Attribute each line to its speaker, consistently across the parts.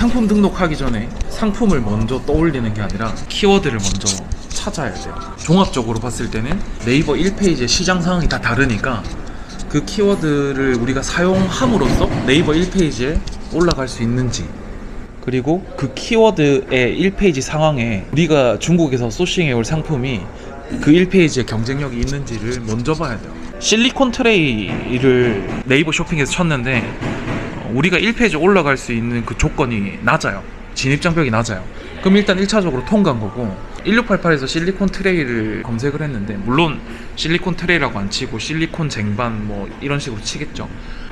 Speaker 1: 상품 등록하기 전에 상품을 먼저 떠올리는 게 아니라 키워드를 먼저 찾아야 돼요. 종합적으로 봤을 때는 네이버 1페이지의 시장 상황이 다 다르니까 그 키워드를 우리가 사용함으로써 네이버 1페이지에 올라갈 수 있는지, 그리고 그 키워드의 1페이지 상황에 우리가 중국에서 소싱해올 상품이 그 1페이지에 경쟁력이 있는지를 먼저 봐야 돼요. 실리콘 트레이를 네이버 쇼핑에서 쳤는데 우리가 1페이지에 올라갈 수 있는 그 조건이 낮아요. 진입장벽이 낮아요. 그럼 일단 1차적으로 통과한 거고, 1688에서 실리콘 트레이를 검색을 했는데, 물론 실리콘 트레이라고 안 치고 실리콘 쟁반 뭐 이런 식으로 치겠죠.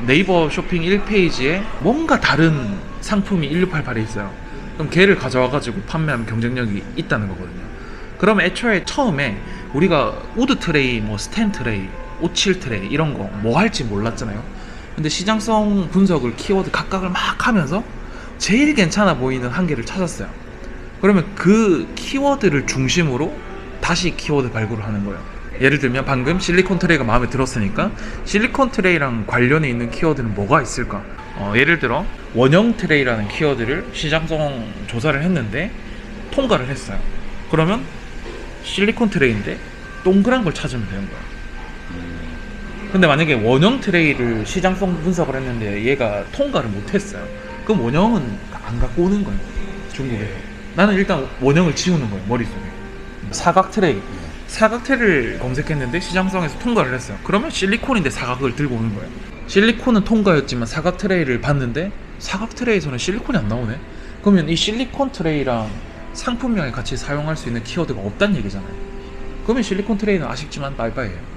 Speaker 1: 네이버 쇼핑 1페이지에 뭔가 다른 상품이 1688에 있어요. 그럼 걔를 가져와 가지고 판매하면 경쟁력이 있다는 거거든요. 그러면 애초에 처음에 우리가 우드 트레이, 뭐 스텐 트레이, 오칠 트레이 이런 거 뭐 할지 몰랐잖아요. 근데 시장성 분석을 키워드 각각을 막 하면서 제일 괜찮아 보이는 한 개를 찾았어요. 그러면 그 키워드를 중심으로 다시 키워드 발굴을 하는 거예요. 예를 들면 방금 실리콘 트레이가 마음에 들었으니까 실리콘 트레이랑 관련이 있는 키워드는 뭐가 있을까? 예를 들어 원형 트레이라는 키워드를 시장성 조사를 했는데 통과를 했어요. 그러면 실리콘 트레이인데 동그란 걸 찾으면 되는 거야. 근데 만약에 원형 트레이를 시장성 분석을 했는데 얘가 통과를 못했어요. 그럼 원형은 안 갖고 오는 거예요, 중국에서. 나는 일단 원형을 지우는 거예요, 머릿속에. 사각 트레이, 사각 트레이를 검색했는데 시장성에서 통과를 했어요. 그러면 실리콘인데 사각을 들고 오는 거예요. 실리콘은 통과였지만 사각 트레이를 봤는데 사각 트레이에서는 실리콘이 안 나오네. 그러면 이 실리콘 트레이랑 상품명에 같이 사용할 수 있는 키워드가 없다는 얘기잖아요. 그러면 실리콘 트레이는 아쉽지만 빠이빠이예요.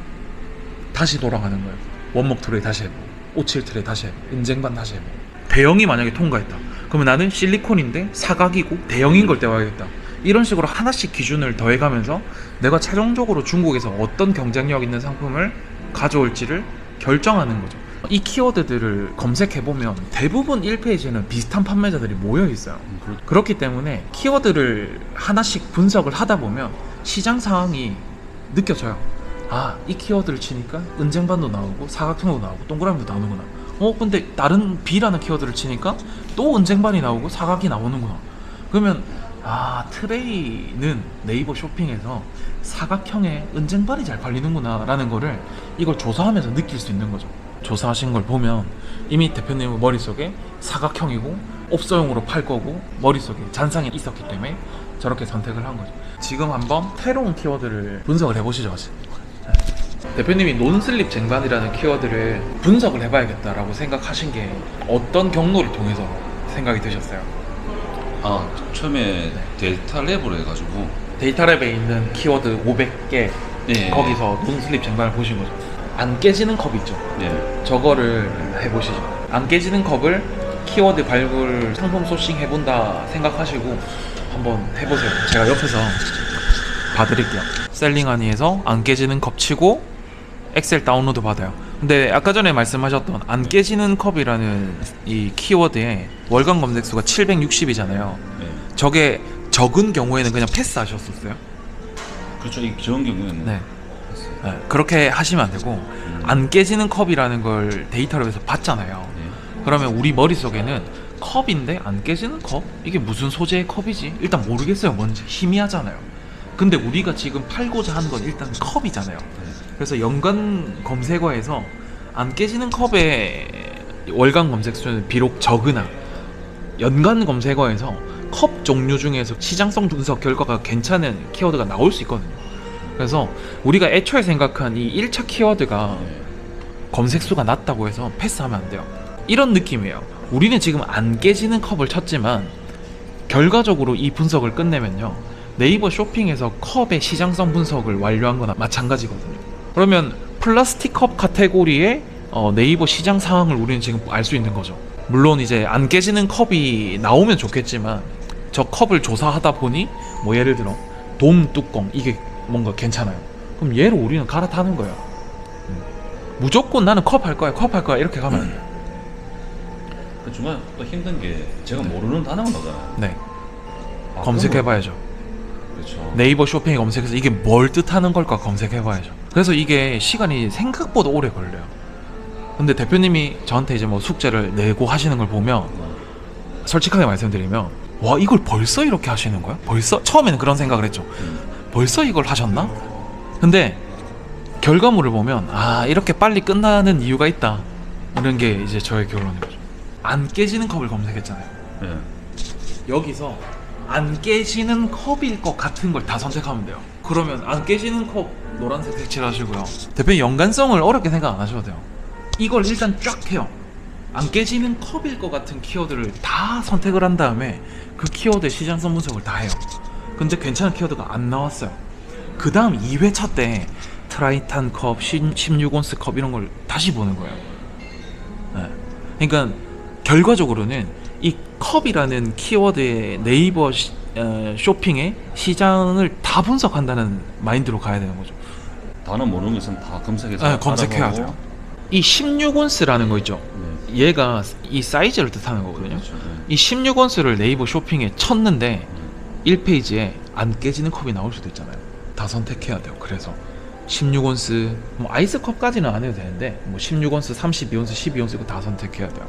Speaker 1: 다시 돌아가는 거예요. 원목 트레이 다시 해보고, 오칠 트레이 다시 해보고, 은쟁반 다시 해보고. 대형이 만약에 통과했다, 그러면 나는 실리콘인데 사각이고 대형인 걸 떼와야겠다. 이런 식으로 하나씩 기준을 더해가면서 내가 최종적으로 중국에서 어떤 경쟁력 있는 상품을 가져올지를 결정하는 거죠. 이 키워드들을 검색해보면 대부분 1페이지에는 비슷한 판매자들이 모여있어요. 그렇기 때문에 키워드를 하나씩 분석을 하다 보면 시장 상황이 느껴져요. 아, 이 키워드를 치니까 은쟁반도 나오고 사각형도 나오고 동그라미도 나오는구나. 근데 다른 B라는 키워드를 치니까 또 은쟁반이 나오고 사각이 나오는구나. 그러면 트레이는 네이버 쇼핑에서 사각형의 은쟁반이 잘 팔리는구나 라는 거를 이걸 조사하면서 느낄 수 있는 거죠. 조사하신 걸 보면 이미 대표님의 머릿속에 사각형이고 업소용으로 팔 거고 머릿속에 잔상이 있었기 때문에 저렇게 선택을 한 거죠. 지금 한번 새로운 키워드를 분석을 해보시죠. 대표님이 논슬립 쟁반이라는 키워드를 분석을 해봐야겠다라고 생각하신 게 어떤 경로를 통해서 생각이 드셨어요?
Speaker 2: 처음에 데이터 랩으로 해가지고
Speaker 1: 데이터랩에 있는 키워드 500개
Speaker 2: 네.
Speaker 1: 거기서 논슬립 쟁반을 보신 거죠. 안 깨지는 컵 있죠.
Speaker 2: 네.
Speaker 1: 저거를 해보시죠. 안 깨지는 컵을 키워드 발굴 상품 소싱 해본다 생각하시고 한번 해보세요. 제가 옆에서 봐드릴게요. 셀링하니에서 안 깨지는 컵 치고 엑셀 다운로드 받아요. 근데 아까 전에 말씀하셨던 안 깨지는 컵이라는 이 키워드의 월간 검색수가 760이잖아요.
Speaker 2: 네.
Speaker 1: 저게 적은 경우에는 그냥 패스하셨었어요?
Speaker 2: 그렇죠. 이 적은 경우에는
Speaker 1: 네. 그렇게 하시면 안 되고 안 깨지는 컵이라는 걸 데이터로해서 봤잖아요.
Speaker 2: 네.
Speaker 1: 그러면 우리 머릿속에는 컵인데 안 깨지는 컵? 이게 무슨 소재의 컵이지? 일단 모르겠어요. 뭔지 희미하잖아요. 근데 우리가 지금 팔고자 하는 건 일단 컵이잖아요. 그래서 연간 검색어에서 안 깨지는 컵의 월간 검색 수는 비록 적으나 연간 검색어에서 컵 종류 중에서 시장성 분석 결과가 괜찮은 키워드가 나올 수 있거든요. 그래서 우리가 애초에 생각한 이 1차 키워드가 검색수가 낮다고 해서 패스하면 안 돼요. 이런 느낌이에요. 우리는 지금 안 깨지는 컵을 쳤지만 결과적으로 이 분석을 끝내면요, 네이버 쇼핑에서 컵의 시장성 분석을 완료한 거나 마찬가지거든요. 그러면 플라스틱 컵 카테고리의 네이버 시장 상황을 우리는 지금 알 수 있는 거죠. 물론 이제 안 깨지는 컵이 나오면 좋겠지만 저 컵을 조사하다 보니 뭐 예를 들어 돔 뚜껑 이게 뭔가 괜찮아요. 그럼 얘를 우리는 갈아타는 거예요. 무조건 나는 컵 할 거야, 컵 할 거야 이렇게 가면 안 돼요.
Speaker 2: 정말 또 힘든 게 제가 모르는 단어가 나잖아요.
Speaker 1: 네. 검색해봐야죠.
Speaker 2: 그렇죠.
Speaker 1: 네이버 쇼핑에 검색해서 이게 뭘 뜻하는 걸까 검색해봐야죠. 그래서 이게 시간이 생각보다 오래 걸려요. 근데 대표님이 저한테 이제 뭐 숙제를 내고 하시는 걸 보면 솔직하게 말씀드리면 와 이걸 벌써 이렇게 하시는 거야? 벌써? 처음에는 그런 생각을 했죠. 벌써 이걸 하셨나? 근데 결과물을 보면 아 이렇게 빨리 끝나는 이유가 있다 이런 게 이제 저의 결론인 거죠. 안 깨지는 컵을 검색했잖아요.
Speaker 2: 예.
Speaker 1: 여기서 안 깨지는 컵일 것 같은 걸 다 선택하면 돼요. 그러면 안 깨지는 컵 노란색 색칠하시고요. 대표님 연관성을 어렵게 생각 안 하셔도 돼요. 이걸 일단 쫙 해요. 안 깨지는 컵일 것 같은 키워드를 다 선택을 한 다음에 그 키워드의 시장성 분석을 다 해요. 근데 괜찮은 키워드가 안 나왔어요. 그 다음 2회차 때 트라이탄 컵, 16온스 컵 이런 걸 다시 보는 거예요. 네. 그러니까 결과적으로는 이 컵이라는 키워드의 네이버 쇼핑의 시장을 다 분석한다는 마인드로 가야 되는 거죠.
Speaker 2: 단어 모르는 것은 다 검색해서
Speaker 1: 네, 검색해야
Speaker 2: 알아보고.
Speaker 1: 돼요. 이 16온스라는 거 있죠.
Speaker 2: 네.
Speaker 1: 얘가 이 사이즈를 뜻하는 거거든요.
Speaker 2: 그렇죠. 네.
Speaker 1: 이 16온스를 네이버 쇼핑에 쳤는데 1페이지에 안 깨지는 컵이 나올 수도 있잖아요. 다 선택해야 돼요. 그래서 16온스, 뭐 아이스컵까지는 안 해도 되는데 뭐 16온스, 32온스, 12온스 이거 다 선택해야 돼요.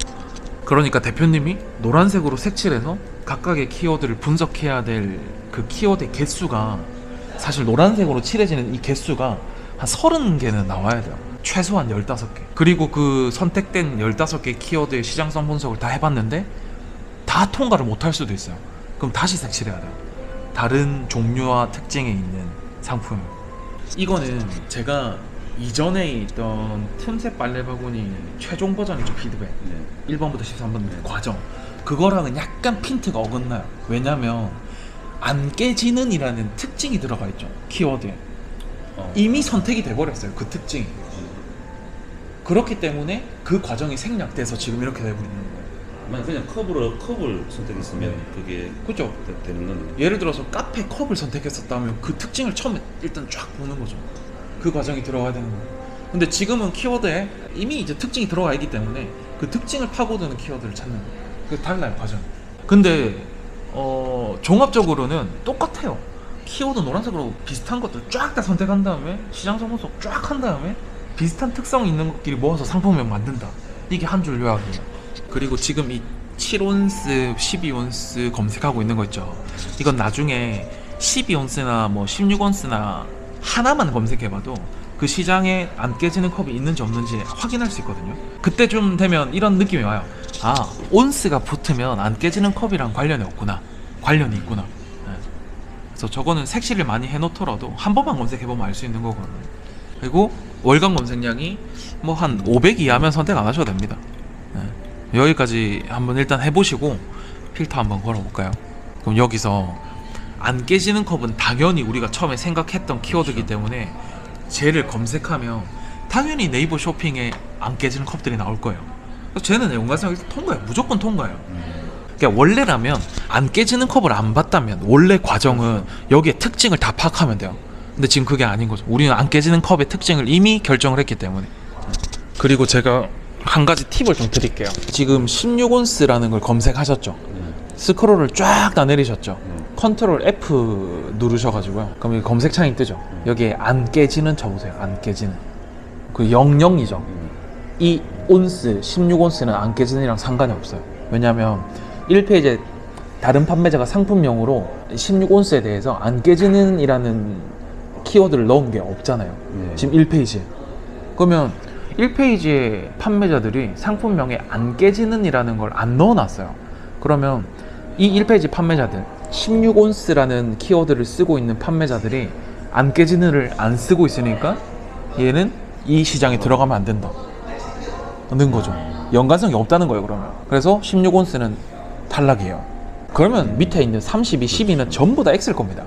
Speaker 1: 그러니까 대표님이 노란색으로 색칠해서 각각의 키워드를 분석해야 될 그 키워드의 개수가 사실 노란색으로 칠해지는 이 개수가 한 30개는 나와야 돼요. 최소한 15개. 그리고 그 선택된 15개 키워드의 시장성 분석을 다 해봤는데 다 통과를 못할 수도 있어요. 그럼 다시 색칠해야 돼요. 다른 종류와 특징에 있는 상품. 이거는 제가 이전에 있던 틈새 빨래 바구니 최종 버전이죠. 피드백
Speaker 2: 네.
Speaker 1: 1번부터 13번 과정 그거랑은 약간 핀트가 어긋나요. 왜냐면 안 깨지는 이라는 특징이 들어가 있죠. 키워드에 이미 선택이 돼버렸어요. 그 특징이. 그렇기 때문에 그 과정이 생략돼서 지금 이렇게 되고 있는 거예요.
Speaker 2: 만약 그냥 컵을 선택했으면 그게
Speaker 1: 그죠?
Speaker 2: 되는 건데.
Speaker 1: 예를 들어서 카페 컵을 선택했었다면 그 특징을 처음에 일단 쫙 보는 거죠. 그 과정이 들어가야 되는 거예요. 근데 지금은 키워드에 이미 이제 특징이 들어가 있기 때문에 그 특징을 파고드는 키워드를 찾는 거예요. 그 달라요 과정. 근데 종합적으로는 똑같아요. 키워드 노란색으로 비슷한 것들 쫙 다 선택한 다음에 시장성 분석 쫙 한 다음에 비슷한 특성 있는 것끼리 모아서 상품명 만든다. 이게 한 줄 요약이에요. 그리고 지금 이 7온스, 12온스 검색하고 있는 거 있죠. 이건 나중에 12온스나 뭐 16온스나 하나만 검색해봐도 그 시장에 안 깨지는 컵이 있는지 없는지 확인할 수 있거든요. 그때쯤 되면 이런 느낌이 와요. 아, 온스가 붙으면 안 깨지는 컵이랑 관련이 없구나. 관련이 있구나. 네. 그래서 저거는 색칠을 많이 해놓더라도 한 번만 검색해보면 알 수 있는 거거든요. 그리고 월간 검색량이 뭐 한 500 이하면 선택 안 하셔도 됩니다. 네. 여기까지 한번 일단 해보시고 필터 한번 걸어볼까요? 그럼 여기서 안 깨지는 컵은 당연히 우리가 처음에 생각했던 키워드이기 때문에 쟤를 검색하면 당연히 네이버 쇼핑에 안 깨지는 컵들이 나올 거예요. 그래서 쟤는 연관성 통과해요. 무조건 통과해요. 그러니까 원래라면 안 깨지는 컵을 안 봤다면 원래 과정은 여기에 특징을 다 파악하면 돼요. 근데 지금 그게 아닌 거죠. 우리는 안 깨지는 컵의 특징을 이미 결정을 했기 때문에. 그리고 제가 한 가지 팁을 좀 드릴게요. 지금 16온스라는 걸 검색하셨죠? 스크롤을 쫙 다 내리셨죠? 컨트롤 F 누르셔가지고요. 그럼 여기 검색창이 뜨죠? 여기에 안 깨지는 쳐보세요. 안 깨지는. 그 00이죠. 이 온스, 16온스는 안 깨지는이랑 상관이 없어요. 왜냐면 1페이지에 다른 판매자가 상품명으로 16온스에 대해서 안 깨지는이라는 키워드를 넣은 게 없잖아요. 지금 1페이지에. 그러면 1페이지에 판매자들이 상품명에 안 깨지는이라는 걸 안 넣어놨어요. 그러면 이 1페이지 판매자들 16온스라는 키워드를 쓰고 있는 판매자들이 안 깨지는을 안 쓰고 있으니까 얘는 이 시장에 들어가면 안 된다 는 거죠. 연관성이 없다는 거예요. 그러면 그래서 16온스는 탈락이에요. 그러면 밑에 있는 32, 12는 전부 다 X일 겁니다.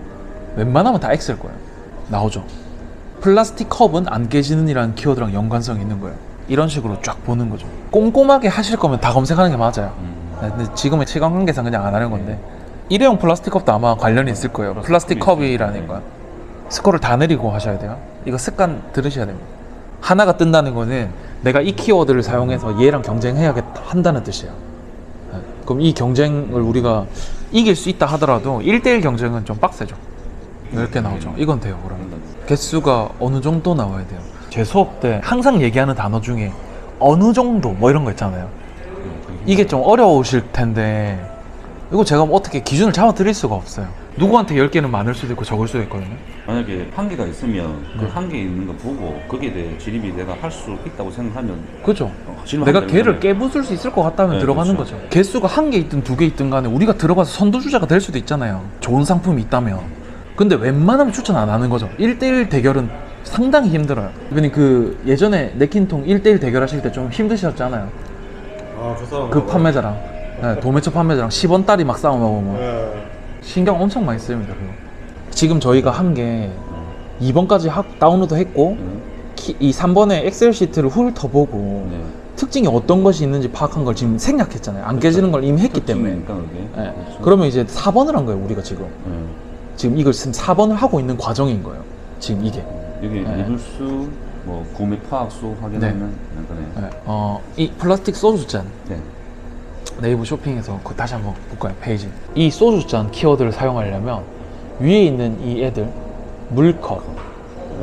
Speaker 1: 웬만하면 다 X일 거예요. 나오죠. 플라스틱 컵은 안 깨지는이라는 키워드랑 연관성이 있는 거예요. 이런 식으로 쫙 보는 거죠. 꼼꼼하게 하실 거면 다 검색하는 게 맞아요. 근데 지금의 시간관계상 그냥 안 하는 건데 일회용 플라스틱 컵도 아마 관련이 있을 거예요. 플라스틱 컵이라는 거 스크롤 다 내리고 하셔야 돼요. 이거 습관 들으셔야 됩니다. 하나가 뜬다는 거는 내가 이 키워드를 사용해서 얘랑 경쟁해야겠다 한다는 뜻이에요. 그럼 이 경쟁을 우리가 이길 수 있다 하더라도 1대1 경쟁은 좀 빡세죠. 이렇게 나오죠. 이건 돼요. 그러면 개수가 어느 정도 나와야 돼요. 제 수업 때 항상 얘기하는 단어 중에 어느 정도 뭐 이런 거 있잖아요. 이게 좀 어려우실 텐데 이거 제가 뭐 어떻게 기준을 잡아 드릴 수가 없어요. 누구한테 10개는 많을 수도 있고 적을 수도 있거든요.
Speaker 2: 만약에 한 개가 있으면 그
Speaker 1: 네.
Speaker 2: 한 개 있는 거 보고 거기에 대해 진입이 내가 할 수 있다고 생각하면
Speaker 1: 그죠?
Speaker 2: 진입을
Speaker 1: 내가
Speaker 2: 하면
Speaker 1: 걔를
Speaker 2: 되잖아요.
Speaker 1: 깨부술 수 있을 것 같다면
Speaker 2: 네,
Speaker 1: 들어가는
Speaker 2: 그렇죠.
Speaker 1: 거죠. 개수가 1개 있든 2개 있든 간에 우리가 들어가서 선두주자가 될 수도 있잖아요. 좋은 상품이 있다면. 근데 웬만하면 추천 안 하는 거죠. 1대1 대결은 상당히 힘들어요. 이번에 그 예전에 네킨통 1대1 대결하실 때 좀 힘드셨잖아요.
Speaker 3: 아, 저 사람.
Speaker 1: 그 판매자랑 네, 도매처 판매자랑 10원짜리 막 싸움하고 뭐
Speaker 3: 네.
Speaker 1: 신경 엄청 많이 씁니다. 그거. 지금 저희가 한 게 2번까지 다운로드 했고 이 3번에 엑셀 시트를 훑어보고
Speaker 2: 네.
Speaker 1: 특징이 어떤 것이 있는지 파악한 걸 지금 생략했잖아요. 안 깨지는 걸 이미 했기 때문에.
Speaker 2: 특징이니까 그게.
Speaker 1: 네.
Speaker 2: 그렇죠.
Speaker 1: 그러면 이제 4번을 한 거예요. 우리가 지금.
Speaker 2: 네.
Speaker 1: 지금 이걸 지금 4번을 하고 있는 과정인 거예요. 지금 이게.
Speaker 2: 여기
Speaker 1: 네.
Speaker 2: 리뷰수, 뭐 구매 파악수 확인하는 거네.
Speaker 1: 네. 이 플라스틱 소주잔
Speaker 2: 네.
Speaker 1: 네이버 쇼핑에서 다시 한번 볼까요? 페이지. 이 소주잔 키워드를 사용하려면 위에 있는 이 애들 물컵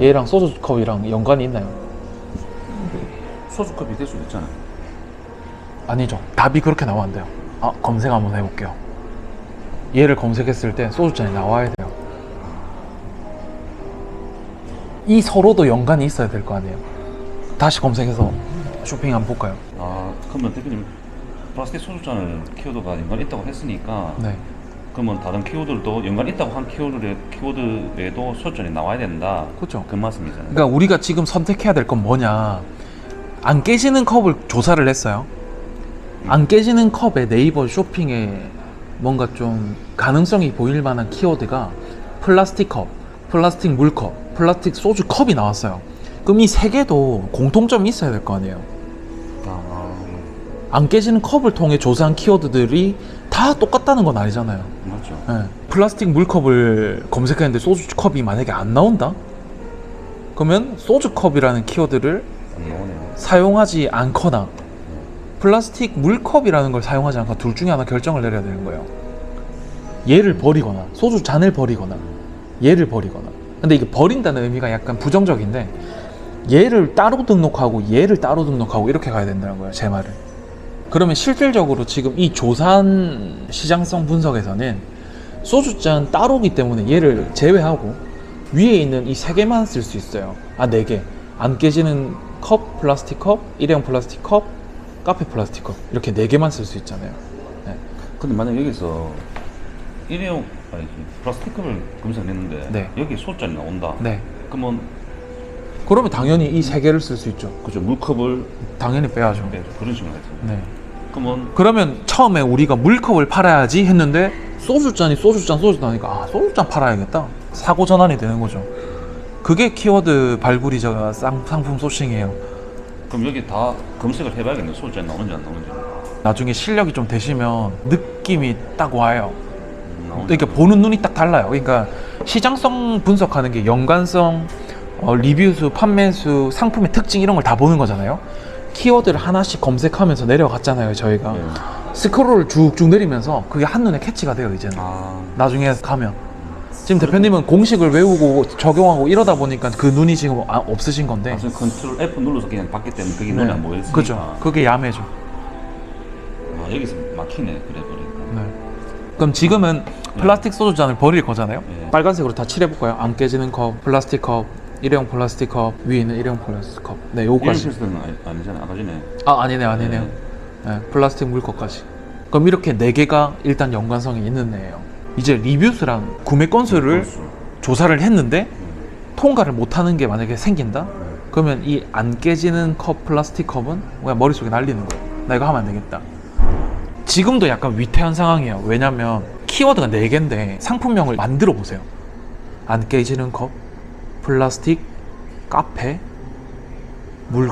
Speaker 1: 얘랑 소주컵이랑 연관이 있나요?
Speaker 2: 소주컵이 될 수도 있잖아요.
Speaker 1: 아니죠. 답이 그렇게 나와 안 돼요. 검색 한번 해볼게요. 얘를 검색했을 때 소주잔이 나와야 돼요. 이 서로도 연관이 있어야 될 거 아니에요. 다시 검색해서 쇼핑 한번 볼까요?
Speaker 2: 아, 그러면 대표님 플라스틱 소주잔을 키워드가 연관 있다고 했으니까
Speaker 1: 네.
Speaker 2: 그러면 다른 키워드도 연관 있다고 한 키워드에도 소주잔이 나와야 된다.
Speaker 1: 그렇죠.
Speaker 2: 그 말씀이잖아요.
Speaker 1: 그러니까 우리가 지금 선택해야 될 건 뭐냐, 안 깨지는 컵을 조사를 했어요. 안 깨지는 컵에 네이버 쇼핑에 뭔가 좀 가능성이 보일 만한 키워드가 플라스틱 컵, 플라스틱 물컵, 플라스틱 소주 컵이 나왔어요. 그럼 이 세 개도 공통점이 있어야 될 거 아니에요.
Speaker 2: 아,
Speaker 1: 안 깨지는 컵을 통해 조사한 키워드들이 다 똑같다는 건 아니잖아요.
Speaker 2: 맞죠.
Speaker 1: 예. 플라스틱 물컵을 검색했는데 소주 컵이 만약에 안 나온다? 그러면 소주 컵이라는 키워드를
Speaker 2: 안 나오네요.
Speaker 1: 사용하지 않거나 플라스틱 물컵이라는 걸 사용하지 않거나 둘 중에 하나 결정을 내려야 되는 거예요. 얘를 버리거나 소주 잔을 버리거나 얘를 버리거나. 근데 이게 버린다는 의미가 약간 부정적인데 얘를 따로 등록하고 얘를 따로 등록하고 이렇게 가야 된다는 거예요. 제 말은. 그러면 실질적으로 지금 이 조사한 시장성 분석에서는 소주잔 따로기 때문에 얘를 제외하고 위에 있는 이 세 개만 쓸 수 있어요. 네 개. 안 깨지는 컵, 플라스틱 컵, 일회용 플라스틱 컵, 카페 플라스틱 컵. 이렇게 네 개만 쓸 수 있잖아요. 네.
Speaker 2: 근데 만약 여기서 일회용 플라스틱컵을 검색했는데
Speaker 1: 네.
Speaker 2: 여기 소주잔이 나온다.
Speaker 1: 네.
Speaker 2: 그러면
Speaker 1: 그러면 당연히 이 세 개를 쓸 수 있죠.
Speaker 2: 그죠, 물컵을
Speaker 1: 당연히 빼야죠.
Speaker 2: 그런 식으로 했어요.
Speaker 1: 네.
Speaker 2: 그러면
Speaker 1: 그러면 처음에 우리가 물컵을 팔아야지 했는데 소주잔이 소주잔 하니까 소주잔 팔아야겠다. 사고 전환이 되는 거죠. 그게 키워드 발굴이자 상품 소싱이에요.
Speaker 2: 그럼 여기 다 검색을 해봐야겠네. 소주잔이 나오는지 안 나오는지.
Speaker 1: 나중에 실력이 좀 되시면 느낌이 딱 와요.
Speaker 2: 나오는지.
Speaker 1: 그러니까 보는 눈이 딱 달라요. 그러니까 시장성 분석하는 게 연관성, 리뷰수, 판매수, 상품의 특징 이런 걸 다 보는 거잖아요. 키워드를 하나씩 검색하면서 내려갔잖아요. 저희가
Speaker 2: 네.
Speaker 1: 스크롤을 쭉쭉 내리면서 그게 한눈에 캐치가 돼요. 이제는
Speaker 2: 아,
Speaker 1: 나중에 가면 지금 대표님은 공식을 외우고 적용하고 이러다 보니까 그 눈이 지금 없으신 건데.
Speaker 2: 나중에 컨트롤 F 눌러서 그냥 봤기 때문에 그게 눈에 안 보였으니까.
Speaker 1: 그죠. 그게 야매죠.
Speaker 2: 아, 여기서 막히네. 그래 버리니까.
Speaker 1: 네. 그럼 지금은 플라스틱 소주잔을 버릴 거잖아요.
Speaker 2: 네.
Speaker 1: 빨간색으로 다 칠해볼까요? 안 깨지는 컵, 플라스틱 컵, 일회용 플라스틱 컵, 위에 있는 일회용 플라스틱 컵. 네, 요거까지.
Speaker 2: 필수는 아니잖아. 아까 전에.
Speaker 1: 아니네요. 네, 플라스틱 물컵까지. 그럼 이렇게 네 개가 일단 연관성이 있는 애예요. 이제 리뷰수랑 구매 건수를 조사를 했는데 통과를 못하는 게 만약에 생긴다? 그러면 이 안 깨지는 컵, 플라스틱 컵은 그냥 머릿속에 날리는 거예요. 나 이거 하면 안 되겠다. 지금도 약간 위태한 상황이에요. 왜냐면 키워드가 4개인데 상품명을 만들어 보세요. 안 깨지는 컵, 플라스틱, 카페, 물.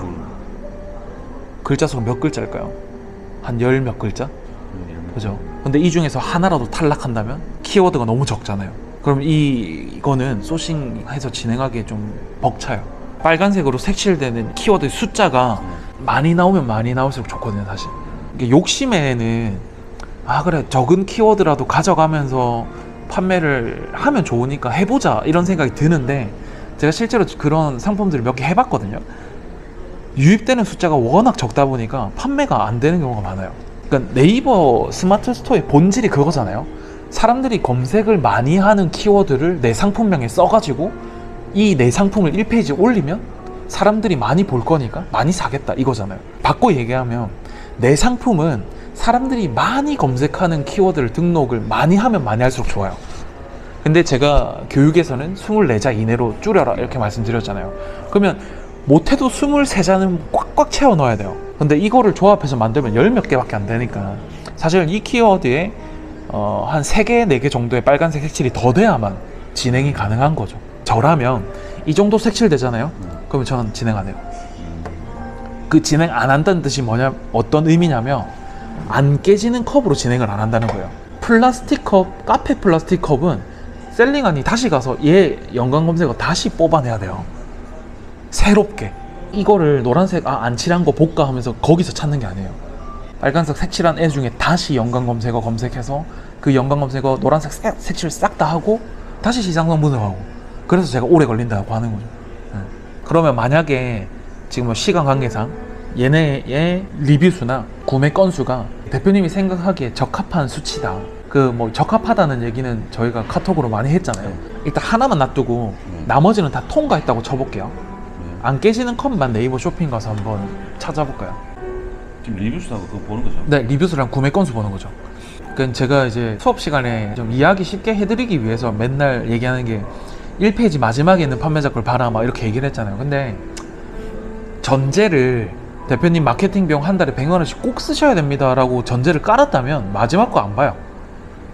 Speaker 1: 글자 수가 몇 글자일까요? 한 10 몇 글자? 그죠? 근데 이 중에서 하나라도 탈락한다면 키워드가 너무 적잖아요. 그럼 이거는 소싱해서 진행하기에 좀 벅차요. 빨간색으로 색칠되는 키워드 숫자가 많이 나오면 많이 나올수록 좋거든요, 사실. 이게 욕심에는 그래 적은 키워드라도 가져가면서 판매를 하면 좋으니까 해보자 이런 생각이 드는데 제가 실제로 그런 상품들을 몇 개 해봤거든요. 유입되는 숫자가 워낙 적다 보니까 판매가 안 되는 경우가 많아요. 그러니까 네이버 스마트 스토어의 본질이 그거잖아요. 사람들이 검색을 많이 하는 키워드를 내 상품명에 써가지고 이 내 상품을 1페이지에 올리면 사람들이 많이 볼 거니까 많이 사겠다 이거잖아요. 바꿔 얘기하면 내 상품은 사람들이 많이 검색하는 키워드를 등록을 많이 하면 많이 할수록 좋아요. 근데 제가 교육에서는 24자 이내로 줄여라 이렇게 말씀드렸잖아요. 그러면 못해도 23자는 꽉꽉 채워 넣어야 돼요. 근데 이거를 조합해서 만들면 10몇 개밖에 안 되니까 사실 이 키워드에 한 3개, 4개 정도의 빨간색 색칠이 더 돼야만 진행이 가능한 거죠. 저라면 이 정도 색칠 되잖아요. 그러면 저는 진행 안 해요. 그 진행 안 한다는 뜻이 뭐냐, 어떤 의미냐면 안 깨지는 컵으로 진행을 안 한다는 거예요. 플라스틱 컵, 카페 플라스틱 컵은 셀링안이 다시 가서 얘 연관 검색어 다시 뽑아내야 돼요. 새롭게. 이거를 노란색 안 칠한 거 볼까 하면서 거기서 찾는 게 아니에요. 빨간색 색칠한 애 중에 다시 연관 검색어 검색해서 그 연관 검색어 노란색 색칠 싹 다 하고 다시 시장성 분석하고, 그래서 제가 오래 걸린다고 하는 거죠. 그러면 만약에 지금 시간 관계상 얘네의 리뷰 수나 구매 건수가 대표님이 생각하기에 적합한 수치다. 그 뭐 적합하다는 얘기는 저희가 카톡으로 많이 했잖아요. 일단 하나만 놔두고 나머지는 다 통과했다고 쳐볼게요. 안 깨지는 컵만 네이버 쇼핑 가서 한번 찾아볼까요?
Speaker 2: 지금 리뷰 수하고 그거 보는 거죠?
Speaker 1: 네, 리뷰 수랑 구매 건수 보는 거죠. 그러니까 제가 이제 수업 시간에 좀 이해하기 쉽게 해드리기 위해서 맨날 얘기하는 게 1페이지 마지막에 있는 판매자 걸 봐라 막 이렇게 얘기를 했잖아요. 근데 전제를 대표님 마케팅 비용 한 달에 100만 원씩 꼭 쓰셔야 됩니다 라고 전제를 깔았다면 마지막 거 안 봐요.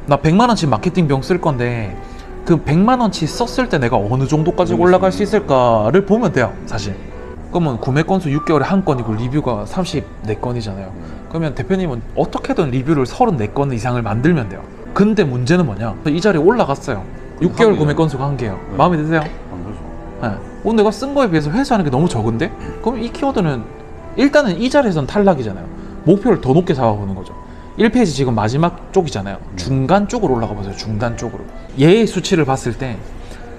Speaker 1: 나 100만 원치 마케팅 비용 쓸 건데 그 100만 원치 썼을 때 내가 어느 정도까지 올라갈 수 있을까를 보면 돼요, 사실. 그러면 구매 건수 6개월에 한 건이고 리뷰가 34건이잖아요. 그러면 대표님은 어떻게든 리뷰를 34건 이상을 만들면 돼요. 근데 문제는 뭐냐, 이 자리에 올라갔어요. 6개월 구매 건수가 한 개예요. 마음에 드세요?
Speaker 2: 안 그러죠.
Speaker 1: 네. 내가 쓴 거에 비해서 회수하는 게 너무 적은데? 그럼 이 키워드는 일단은 이 자리에서는 탈락이잖아요. 목표를 더 높게 잡아보는 거죠. 1페이지 지금 마지막 쪽이잖아요. 중간 쪽으로 올라가 보세요. 중간 쪽으로. 얘의 수치를 봤을 때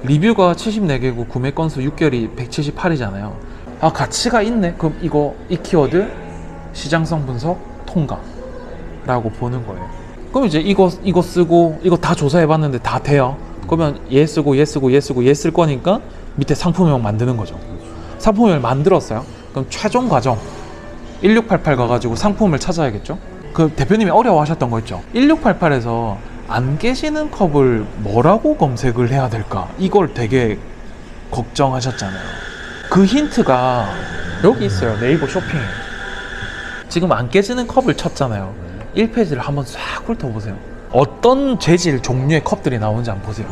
Speaker 1: 리뷰가 74개고 구매 건수 6개월이 178이잖아요. 아, 가치가 있네. 그럼 이 키워드 시장성 분석 통과라고 보는 거예요. 그럼 이제 이거 쓰고 이거 다 조사해 봤는데 다 돼요. 그러면 얘 쓰고 얘 쓰고 얘 쓰고 얘 쓸 거니까 밑에 상품명 만드는 거죠. 상품명을 만들었어요. 그럼 최종 과정 1688 가가지고 상품을 찾아야겠죠. 그 대표님이 어려워하셨던 거 있죠. 1688에서 안 깨지는 컵을 뭐라고 검색을 해야 될까, 이걸 되게 걱정하셨잖아요. 그 힌트가 여기 있어요. 네이버 쇼핑에. 지금 안 깨지는 컵을 쳤잖아요. 1페이지를 한번 싹 훑어보세요. 어떤 재질 종류의 컵들이 나오는지 한번 보세요.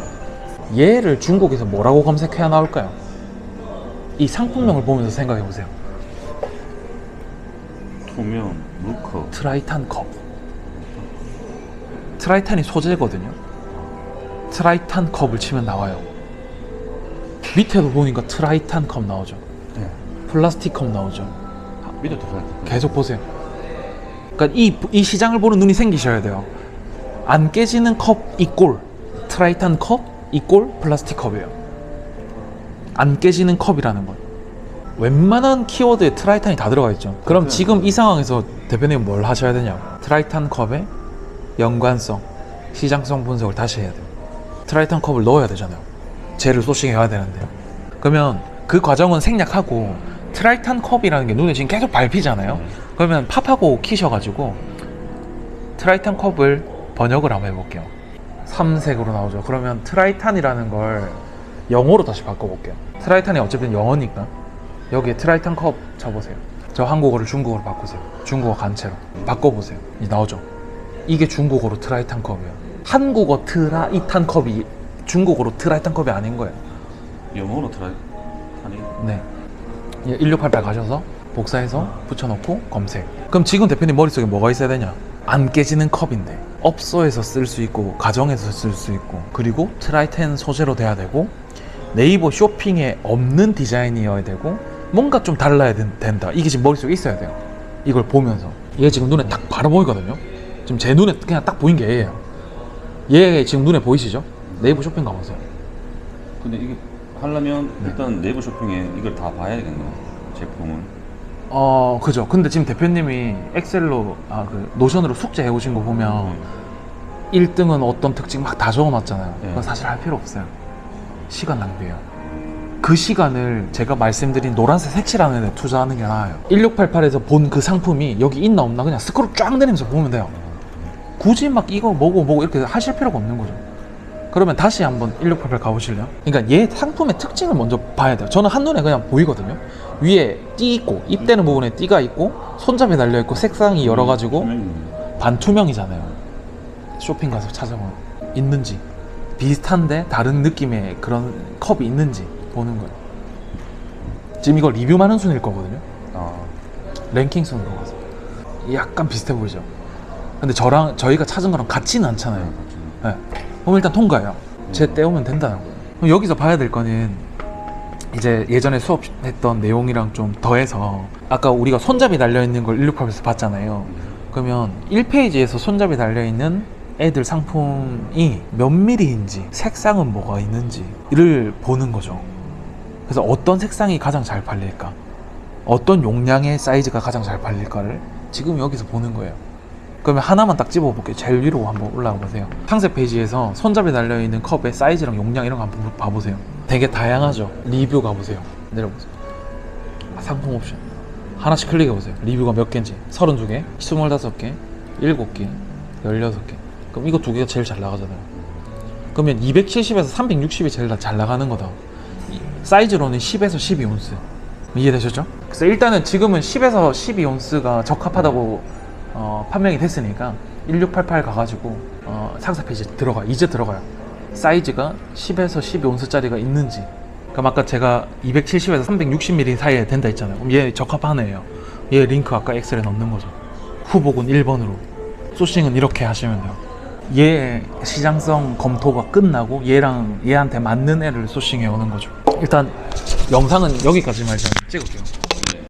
Speaker 1: 얘를 중국에서 뭐라고 검색해야 나올까요? 이 상품명을 보면서 생각해 보세요.
Speaker 2: 투명, 루커,
Speaker 1: 트라이탄 컵. 트라이탄이 소재거든요. 트라이탄 컵을 치면 나와요. 밑에도 보니까 트라이탄 컵 나오죠.
Speaker 2: 네.
Speaker 1: 플라스틱 컵 나오죠.
Speaker 2: 밑에 들어가야 돼.
Speaker 1: 계속 보세요. 그러니까 이 시장을 보는 눈이 생기셔야 돼요. 안 깨지는 컵 이꼴 트라이탄 컵 이꼴 플라스틱 컵이에요. 안 깨지는 컵이라는 건 웬만한 키워드에 트라이탄이 다 들어가 있죠. 그럼 지금 이 상황에서 대표님은 뭘 하셔야 되냐, 트라이탄 컵의 연관성, 시장성 분석을 다시 해야 돼요. 트라이탄 컵을 넣어야 되잖아요. 쟤를 소싱해야 되는데요. 그러면 그 과정은 생략하고 트라이탄 컵이라는 게 눈에 지금 계속 밟히잖아요. 그러면 팝하고 키셔가지고 트라이탄 컵을 번역을 한번 해볼게요. 3색으로 나오죠. 그러면 트라이탄이라는 걸 영어로 다시 바꿔볼게요. 트라이탄이 어차피 영어니까 여기에 트라이탄 컵 쳐보세요. 저 한국어를 중국어로 바꾸세요. 중국어 간체로 바꿔보세요. 이 나오죠. 이게 중국어로 트라이탄 컵이에요. 한국어 트라이탄 컵이 중국어로 트라이탄 컵이 아닌 거예요.
Speaker 2: 영어로 트라이탄이.
Speaker 1: 네. 1688 가셔서 복사해서 붙여놓고 검색. 그럼 지금 대표님 머릿속에 뭐가 있어야 되냐? 안 깨지는 컵인데 업소에서 쓸 수 있고 가정에서 쓸 수 있고, 그리고 트라이탄 소재로 돼야 되고 네이버 쇼핑에 없는 디자인이어야 되고 뭔가 좀 달라야 된다. 이게 지금 머릿속에 있어야 돼요. 이걸 보면서 얘 지금 눈에 딱 바로 보이거든요. 지금 제 눈에 그냥 딱 보인 게 얘예요. 얘 지금 눈에 보이시죠? 네이버 쇼핑 가보세요.
Speaker 2: 근데 이게 하려면 일단 네이버 쇼핑에 이걸 다 봐야 되겠네요. 제품을.
Speaker 1: 그죠. 근데 지금 대표님이 엑셀로 그 노션으로 숙제 해오신 거 보면 1등은 어떤 특징 막 다 적어놨잖아요.
Speaker 2: 네.
Speaker 1: 그건 사실 할 필요 없어요. 시간 낭비예요. 그 시간을 제가 말씀드린 노란색 색칠하는 데 투자하는 게 나아요. 1688에서 본 그 상품이 여기 있나 없나 그냥 스크롤 쫙 내리면서 보면 돼요. 굳이 막 이거 뭐고 이렇게 하실 필요가 없는 거죠. 그러면 다시 한번 1688 가보실래요? 그러니까 얘 상품의 특징을 먼저 봐야 돼요. 저는 한눈에 그냥 보이거든요. 위에 띠 있고 입대는 부분에 띠가 있고 손잡이 달려있고 색상이 여러 가지고 반투명이잖아요. 쇼핑 가서 찾아보면 있는지 비슷한데 다른 느낌의 그런 컵이 있는지 보는 거예요. 지금 이거 리뷰만 한 순일 거거든요. 랭킹 순으로 가서 약간 비슷해 보이죠. 근데 저희가 찾은 거랑 같지는 않잖아요. 네. 그럼 일단 통과해요. 제 떼우면 된다는 거예요. 그럼 여기서 봐야 될 거는 이제 예전에 수업했던 내용이랑 좀 더해서 아까 우리가 손잡이 달려있는 걸 168에서 봤잖아요. 그러면 1페이지에서 손잡이 달려있는 애들 상품이 몇 밀리인지 색상은 뭐가 있는지를 보는 거죠. 그래서 어떤 색상이 가장 잘 팔릴까, 어떤 용량의 사이즈가 가장 잘 팔릴까를 지금 여기서 보는 거예요. 그러면 하나만 딱 집어볼게요. 제일 위로 한번 올라가 보세요. 상세 페이지에서 손잡이 달려있는 컵의 사이즈랑 용량 이런 거 한번 봐보세요. 되게 다양하죠. 리뷰 가보세요. 내려보세요. 상품 옵션 하나씩 클릭해보세요. 리뷰가 몇 개인지 32개, 25개, 7개, 16개. 그럼 이거 두 개가 제일 잘 나가잖아요. 그러면 270에서 360이 제일 잘 나가는 거다. 사이즈로는 10에서 12온스. 이해되셨죠? 그래서 일단은 지금은 10에서 12온스가 적합하다고 판명이 됐으니까 1688 가가지고 상세 페이지에 이제 들어가요. 사이즈가 10에서 12온스짜리가 있는지. 그럼 아까 제가 270에서 360mm 사이에 된다 했잖아요. 그럼 얘 적합하네요. 얘 링크 아까 엑셀에 넣는 거죠. 후보군 1번으로. 소싱은 이렇게 하시면 돼요. 얘 시장성 검토가 끝나고 얘한테 맞는 애를 소싱해 오는 거죠. 일단 영상은 여기까지만 일단 찍을게요.